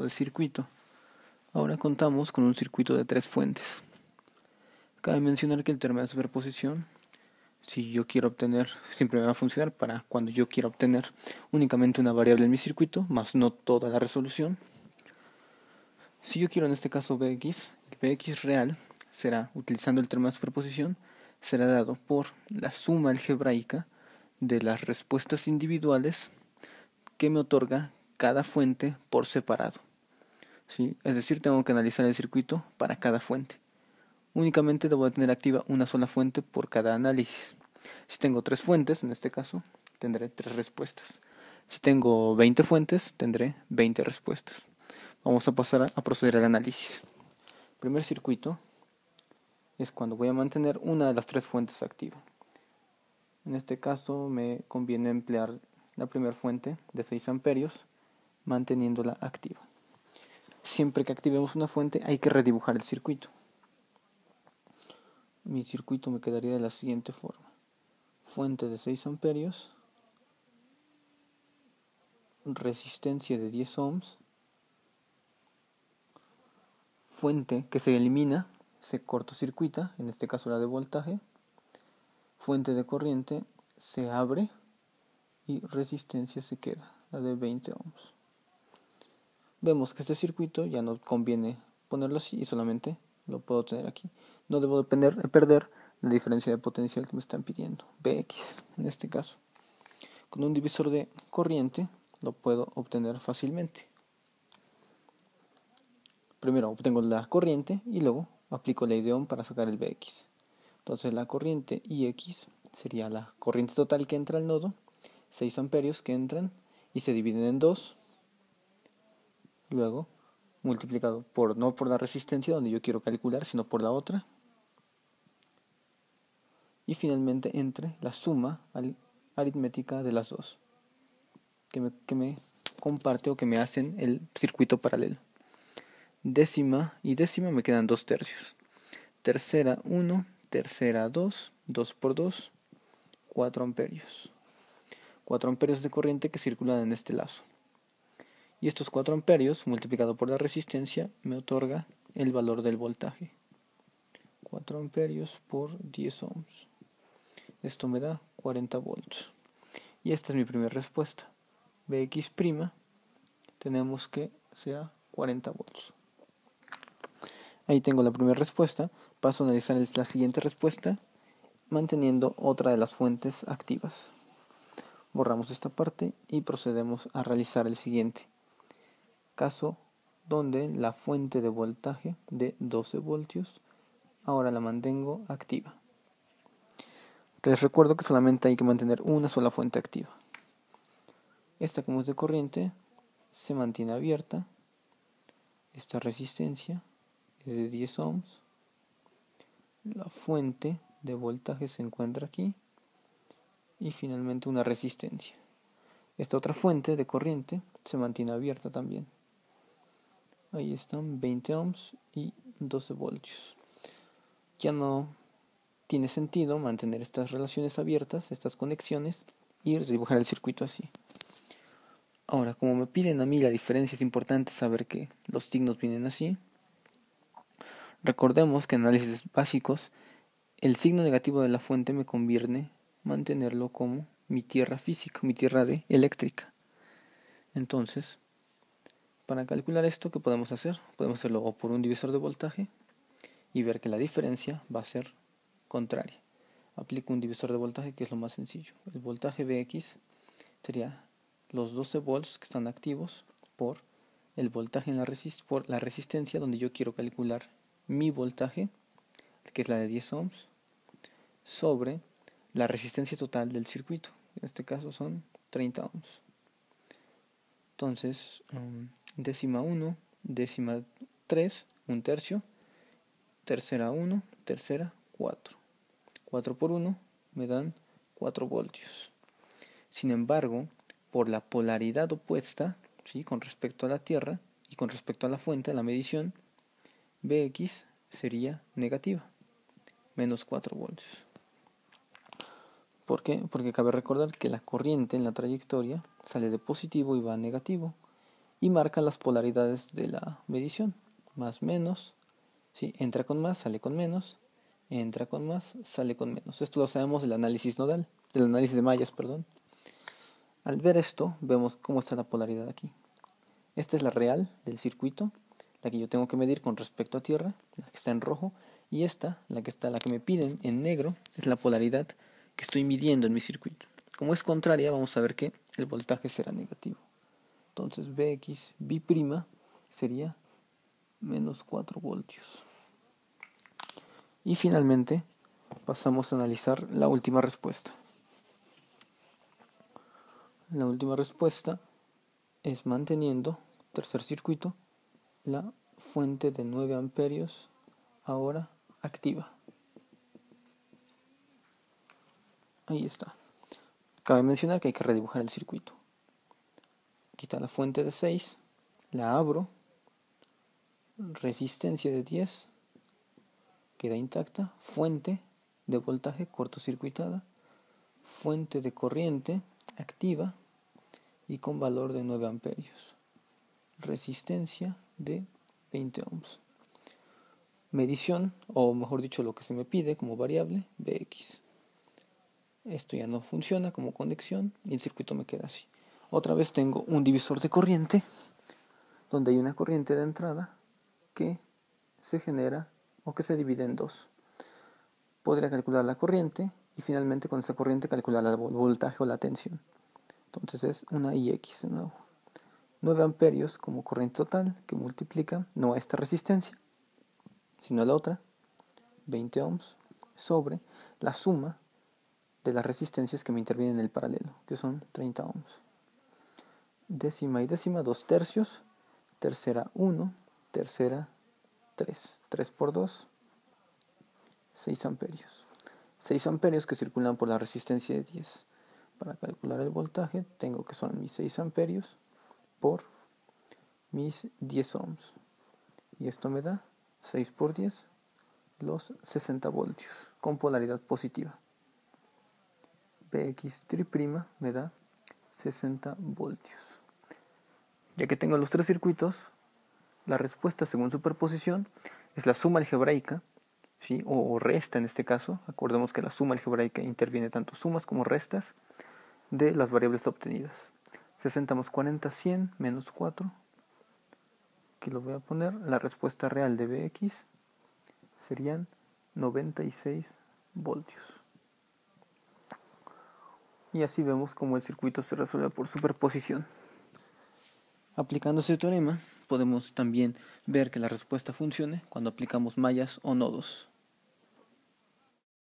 del circuito. Ahora contamos con un circuito de 3 fuentes. Cabe mencionar que el teorema de superposición, si yo quiero obtener, siempre me va a funcionar para cuando yo quiera obtener únicamente una variable en mi circuito, más no toda la resolución. Si yo quiero en este caso Bx, el Bx real será, utilizando el teorema de superposición, será dado por la suma algebraica de las respuestas individuales que me otorga cada fuente por separado. ¿Sí? Es decir, tengo que analizar el circuito para cada fuente. Únicamente debo tener activa una sola fuente por cada análisis. Si tengo 3 fuentes, en este caso, tendré 3 respuestas. Si tengo 20 fuentes, tendré 20 respuestas. Vamos a pasar a proceder al análisis. El primer circuito es cuando voy a mantener una de las 3 fuentes activa. En este caso me conviene emplear la primera fuente de 6 amperios manteniéndola activa. Siempre que activemos una fuente hay que redibujar el circuito. Mi circuito me quedaría de la siguiente forma. Fuente de 6 amperios, resistencia de 10 ohms, fuente que se elimina, se cortocircuita, en este caso la de voltaje, fuente de corriente se abre y resistencia se queda, la de 20 ohms. Vemos que este circuito ya no conviene ponerlo así y solamente lo puedo tener aquí. No debo perder la diferencia de potencial que me están pidiendo, Bx en este caso. Con un divisor de corriente lo puedo obtener fácilmente. Primero obtengo la corriente y luego aplico ley de Ohm para sacar el Bx. Entonces la corriente Ix sería la corriente total que entra al nodo, 6 amperios que entran y se dividen en 2. Luego multiplicado por, no por la resistencia donde yo quiero calcular, sino por la otra. Y finalmente entre la suma aritmética de las dos, que me comparte o que me hacen el circuito paralelo. Décima y décima me quedan 2 tercios. Tercera 1, tercera 2, 2 por 2, 4 amperios. 4 amperios de corriente que circulan en este lazo. Y estos 4 amperios multiplicado por la resistencia me otorga el valor del voltaje. 4 amperios por 10 ohms. Esto me da 40 volts. Y esta es mi primera respuesta. Bx' tenemos que sea 40 volts. Ahí tengo la primera respuesta. Paso a analizar la siguiente respuesta manteniendo otra de las fuentes activas. Borramos esta parte y procedemos a realizar el siguiente caso donde la fuente de voltaje de 12 voltios ahora la mantengo activa. Les recuerdo que solamente hay que mantener una sola fuente activa. Esta, como es de corriente, se mantiene abierta. Esta resistencia es de 10 ohms. La fuente de voltaje se encuentra aquí. Y finalmente una resistencia. Esta otra fuente de corriente se mantiene abierta también. Ahí están 20 ohms y 12 voltios. Ya no tiene sentido mantener estas relaciones abiertas, estas conexiones, y dibujar el circuito así. Ahora, como me piden a mí la diferencia, es importante saber que los signos vienen así. Recordemos que en análisis básicos, el signo negativo de la fuente me conviene mantenerlo como mi tierra física, mi tierra eléctrica. Entonces, para calcular esto, ¿qué podemos hacer? Podemos hacerlo o por un divisor de voltaje y ver que la diferencia va a ser contraria. Aplico un divisor de voltaje que es lo más sencillo. El voltaje Vx sería los 12 volts que están activos por el voltaje en por la resistencia donde yo quiero calcular mi voltaje, que es la de 10 ohms, sobre la resistencia total del circuito. En este caso son 30 ohms. Entonces, décima 1, décima 3, un tercio, tercera 1, tercera 4. 4 por 1 me dan 4 voltios. Sin embargo, por la polaridad opuesta, ¿sí?, con respecto a la Tierra y con respecto a la fuente, a la medición, Bx sería negativa, menos 4 voltios. ¿Por qué? Porque cabe recordar que la corriente en la trayectoria sale de positivo y va a negativo, y marca las polaridades de la medición. Más, menos, ¿sí? Entra con más, sale con menos, entra con más, sale con menos. Esto lo sabemos del análisis nodal, del análisis de mallas, perdón. Al ver esto, vemos cómo está la polaridad aquí. Esta es la real del circuito, la que yo tengo que medir con respecto a tierra, la que está en rojo, y esta, la que me piden en negro, es la polaridad que estoy midiendo en mi circuito. Como es contraria, vamos a ver que el voltaje será negativo. Entonces Vb' sería menos 4 voltios. Y finalmente pasamos a analizar la última respuesta. La última respuesta es manteniendo, tercer circuito, la fuente de 9 amperios ahora activa. Ahí está. Cabe mencionar que hay que redibujar el circuito. Aquí está la fuente de 6, la abro, resistencia de 10, queda intacta, fuente de voltaje cortocircuitada, fuente de corriente activa y con valor de 9 amperios, resistencia de 20 ohms. Medición, o mejor dicho lo que se me pide como variable, Bx. Esto ya no funciona como conexión y el circuito me queda así. Otra vez tengo un divisor de corriente, donde hay una corriente de entrada que se genera o que se divide en dos. Podría calcular la corriente y finalmente con esta corriente calcular el voltaje o la tensión. Entonces es una IX de nuevo. 9 amperios como corriente total que multiplica no a esta resistencia, sino a la otra, 20 ohms, sobre la suma de las resistencias que me intervienen en el paralelo, que son 30 ohms. Décima y décima, 2 tercios, tercera 1, tercera 3. 3 por 2, 6 amperios. 6 amperios que circulan por la resistencia de 10. Para calcular el voltaje tengo que son mis 6 amperios por mis 10 ohms. Y esto me da 6 por 10, los 60 voltios, con polaridad positiva. Bx' me da 60 voltios. Ya que tengo los tres circuitos, la respuesta según superposición es la suma algebraica, ¿sí? o resta en este caso. Acordemos que la suma algebraica interviene tanto sumas como restas de las variables obtenidas. 60 más 40, 100, menos 4. Aquí lo voy a poner. La respuesta real de Bx serían 96 voltios. Y así vemos cómo el circuito se resuelve por superposición. Aplicando ese teorema, podemos también ver que la respuesta funcione cuando aplicamos mallas o nodos.